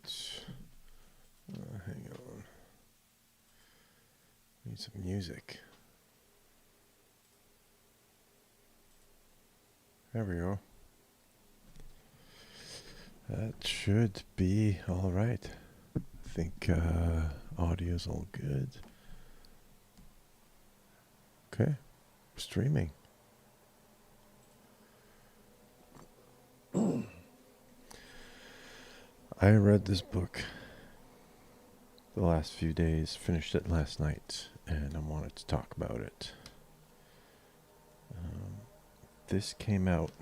right. Hang on. Need some music. There we go. That should be all right. I think audio's all good. Okay, streaming. I read this book the last few days, finished it last night, and I wanted to talk about it. This came out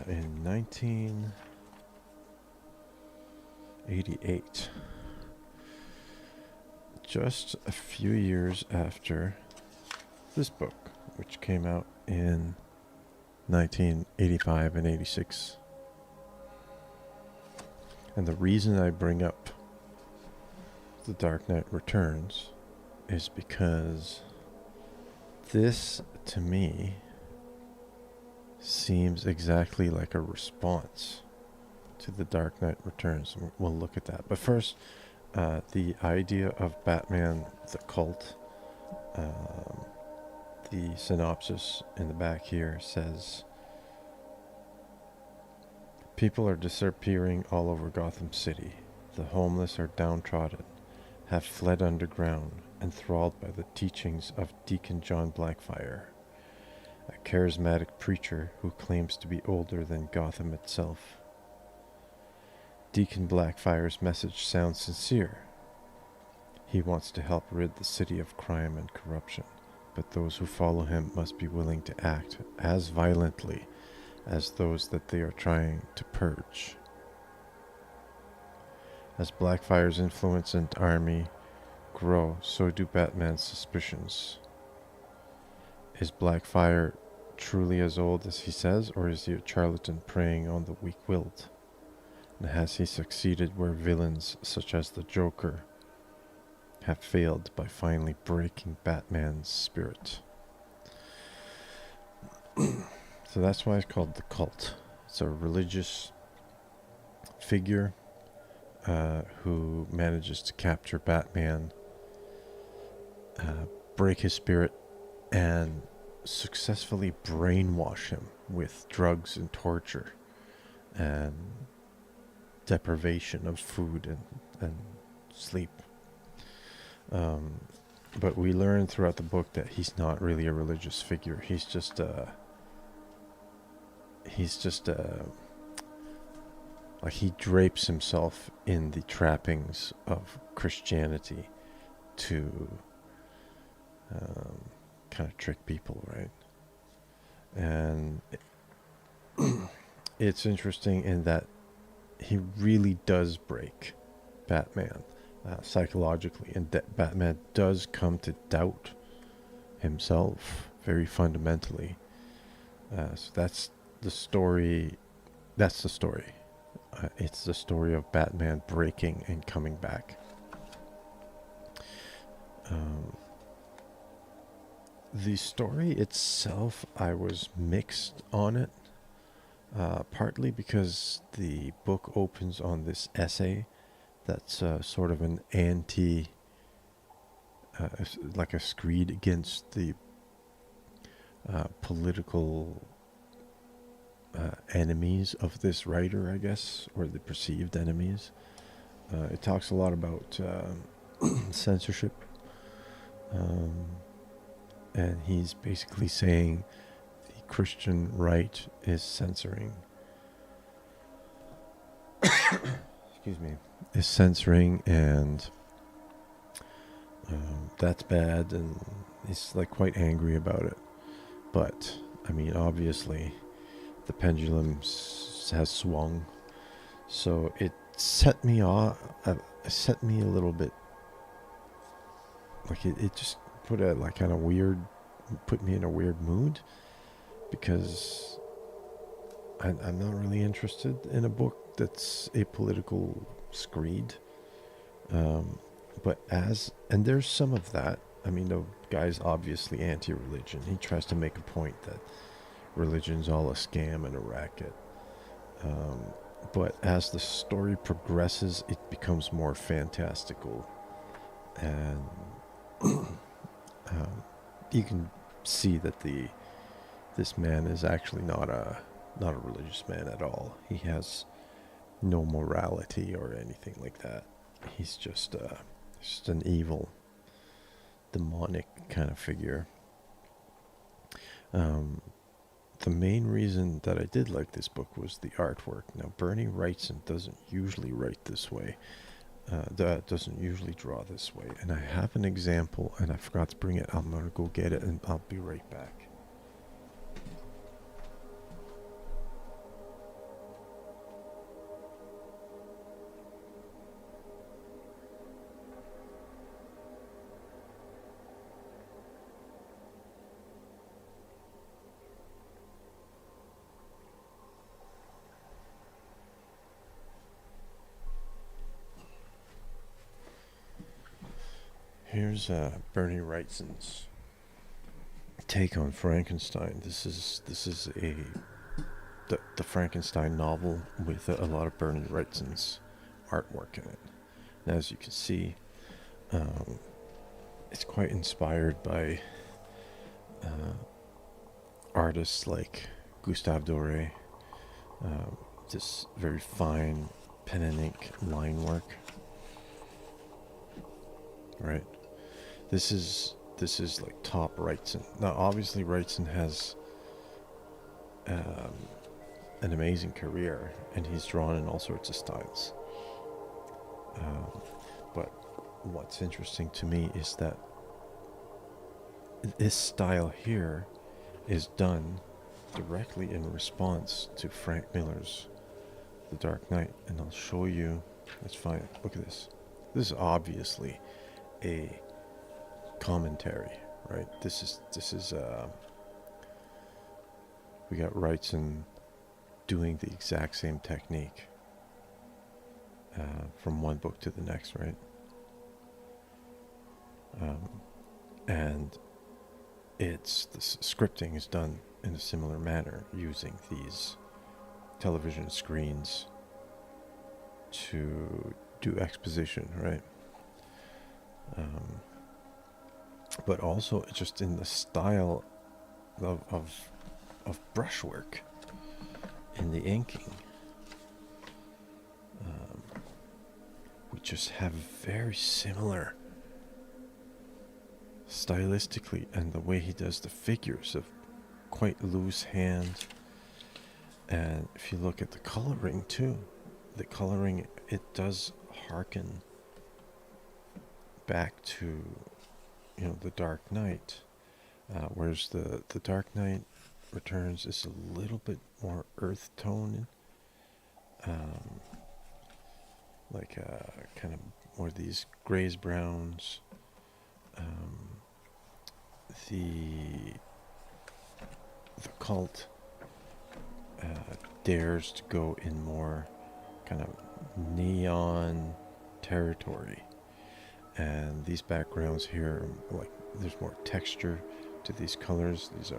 in 1988, just a few years after this book, which came out in 1985 and 86. And the reason I bring up The Dark Knight Returns is because this, to me, seems exactly like a response to The Dark Knight Returns. We'll look at that. But first, the idea of Batman, the cult. The synopsis in the back here says, people are disappearing all over Gotham City. The homeless are downtrodden, have fled underground, enthralled by the teachings of Deacon John Blackfire, a charismatic preacher who claims to be older than Gotham itself. Deacon Blackfire's message sounds sincere. He wants to help rid the city of crime and corruption, but those who follow him must be willing to act as violently as those that they are trying to purge. As Blackfire's influence and army grow, so do Batman's suspicions. Is Blackfire truly as old as he says, or is he a charlatan preying on the weak-willed? And has he succeeded where villains such as the Joker have failed by finally breaking Batman's spirit? So that's why it's called the cult. It's a religious figure who manages to capture Batman, break his spirit, and successfully brainwash him with drugs and torture and deprivation of food and sleep. But we learn throughout the book that he's not really a religious figure. He's just like he drapes himself in the trappings of Christianity to kind of trick people, right? And it's interesting in that he really does break Batman psychologically, and Batman does come to doubt himself very fundamentally. So that's the story. That's the story. It's the story of Batman breaking and coming back. The story itself, I was mixed on it. Partly because the book opens on this essay that's sort of an anti, like a screed against the political enemies of this writer, I guess, or the perceived enemies. It talks a lot about censorship, and he's basically saying the Christian right is censoring. Excuse me. Is censoring, and that's bad, and he's like quite angry about it. But I mean, obviously, the pendulum has swung, so it set me off. Set me a little bit. Like it just put me in a weird mood, because I'm not really interested in a book that's a political screed. And there's some of that. I mean, the guy's obviously anti-religion. He tries to make a point that religion's all a scam and a racket. but as the story progresses, it becomes more fantastical, and you can see that this man is actually not a religious man at all. He has no morality or anything like that. He's just an evil, demonic kind of figure. The main reason that I did like this book was the artwork. Now, Bernie Wrightson doesn't usually write this way. Doesn't usually draw this way. And I have an example, and I forgot to bring it. I'm going to go get it, and I'll be right back. Here's Bernie Wrightson's take on Frankenstein. This is the Frankenstein novel with a lot of Bernie Wrightson's artwork in it. And as you can see, it's quite inspired by artists like Gustave Doré. This very fine pen and ink line work. Right. This is like top Wrightson. Now, obviously, Wrightson has an amazing career, and he's drawn in all sorts of styles. But what's interesting to me is that this style here is done directly in response to Frank Miller's The Dark Knight, and I'll show you. Let's find it. Look at this. This is obviously a commentary, right? This is we got Wrightson doing the exact same technique from one book to the next, right? And it's the scripting is done in a similar manner, using these television screens to do exposition, right? But also just in the style of brushwork in the inking. We just have very similar stylistically, and the way he does the figures of quite loose hand. And if you look at the coloring too, the coloring, it does hearken back to, the Dark Knight, whereas the Dark Knight Returns is a little bit more earth tone, like kind of more these grays, browns. The Cult dares to go in more kind of neon territory. And these backgrounds here, like, there's more texture to these colors. These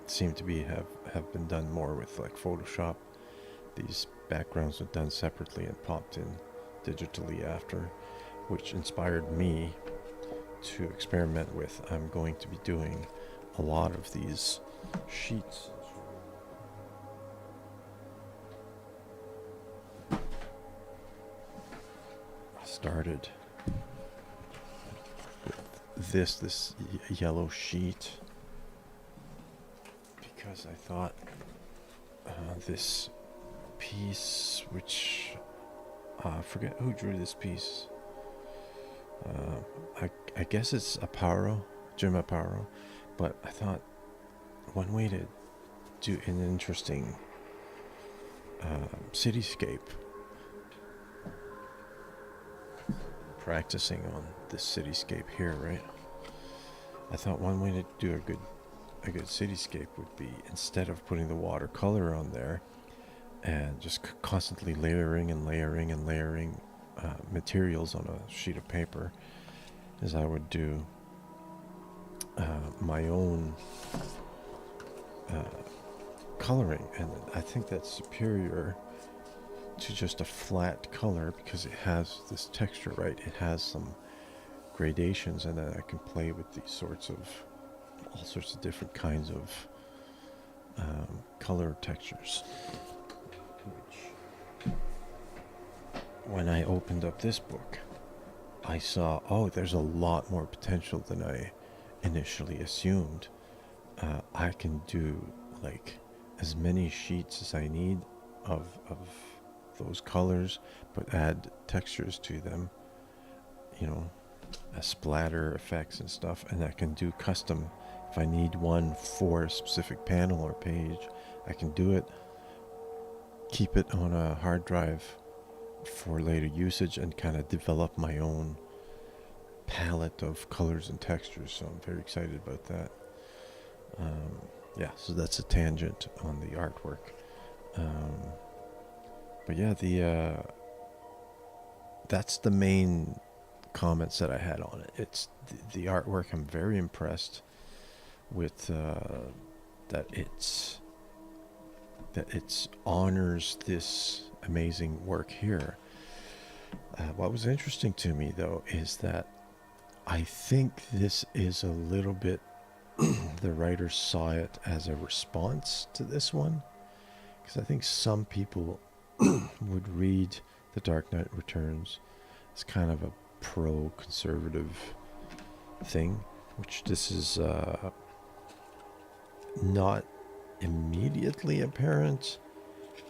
seem to be have been done more with like Photoshop. These backgrounds are done separately and popped in digitally after, which inspired me to experiment with. I'm going to be doing a lot of these sheets. I started this yellow sheet because I thought this piece, which I forget who drew this piece. I guess it's Jim Aparo, but I thought one way to do an interesting cityscape, practicing on this cityscape here, right? I thought one way to do a good cityscape would be, instead of putting the watercolor on there and just constantly layering materials on a sheet of paper, is I would do my own coloring, and I think that's superior to just a flat color because it has this texture, right? It has some gradations, and then I can play with these sorts of all sorts of different kinds of color textures. Which, when I opened up this book, I saw, oh, there's a lot more potential than I initially assumed. I can do like as many sheets as I need of those colors, but add textures to them, you know, splatter effects and stuff, and I can do custom. If I need one for a specific panel or page, I can do it, keep it on a hard drive for later usage, and kind of develop my own palette of colors and textures. So I'm very excited about that. Yeah, so that's a tangent on the artwork. But yeah, that's the main comments that I had on it. It's the artwork. I'm very impressed with that it's honors this amazing work here. What was interesting to me though is that I think this is a little bit the writer saw it as a response to this one, because I think some people would read The Dark Knight Returns as kind of a pro-conservative thing, which this is not immediately apparent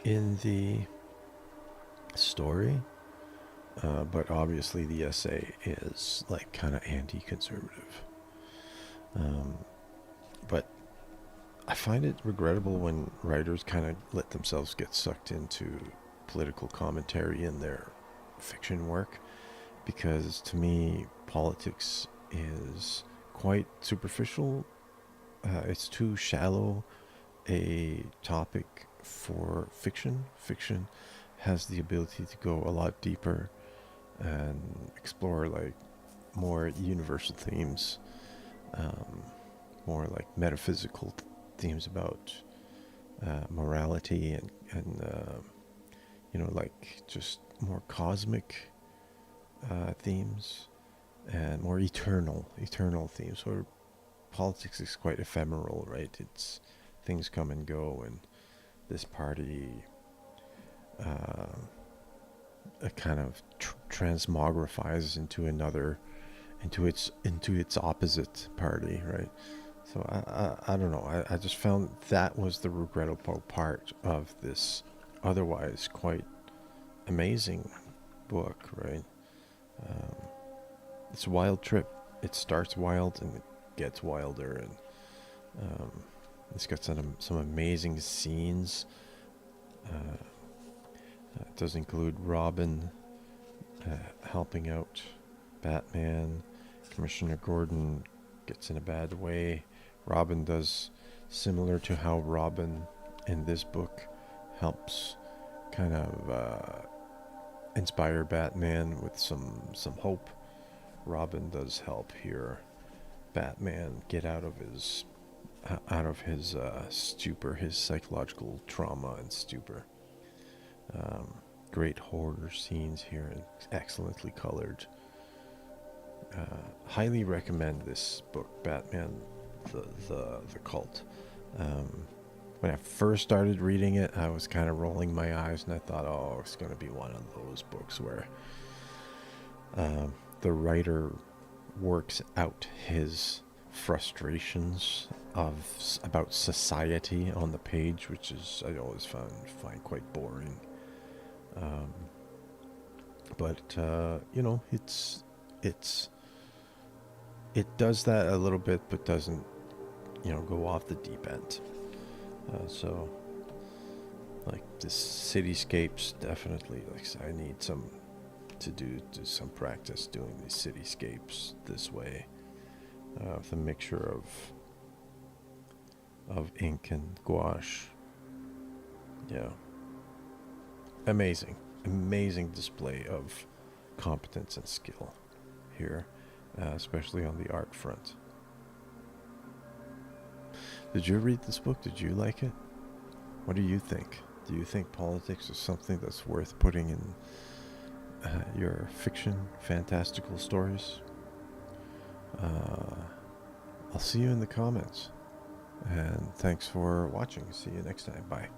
in the story, but obviously the essay is like kind of anti-conservative. But I find it regrettable when writers kind of let themselves get sucked into political commentary in their fiction work, because to me politics is quite superficial. It's too shallow a topic for fiction. Fiction has the ability to go a lot deeper and explore like more universal themes, more like metaphysical themes about morality and you know, like just more cosmic themes and more eternal themes. Where politics is quite ephemeral, right? It's things come and go, and this party kind of transmogrifies into another, into its opposite party, right? So I don't know. I just found that was the regrettable part of this otherwise quite amazing book, right? It's a wild trip. It starts wild and it gets wilder, and it's got some amazing scenes. It does include Robin helping out Batman. Commissioner Gordon gets in a bad way. Robin does similar to how Robin in this book helps kind of inspire Batman with some hope. Robin does help here Batman get out of his stupor, his psychological trauma and stupor. Great horror scenes here, excellently colored. Highly recommend this book, Batman, the Cult. When I first started reading it, I was kind of rolling my eyes, and I thought, oh, it's going to be one of those books where the writer works out his frustrations about society on the page, which is I always find quite boring. But you know, it does that a little bit, but doesn't, you know, go off the deep end. So like this cityscapes, definitely, like I need some to do some practice doing these cityscapes this way, with a mixture of ink and gouache. Yeah, amazing display of competence and skill here, especially on the art front. Did you read this book? Did you like it? What do you think? Do you think politics is something that's worth putting in your fiction, fantastical stories? I'll see you in the comments. And thanks for watching. See you next time. Bye.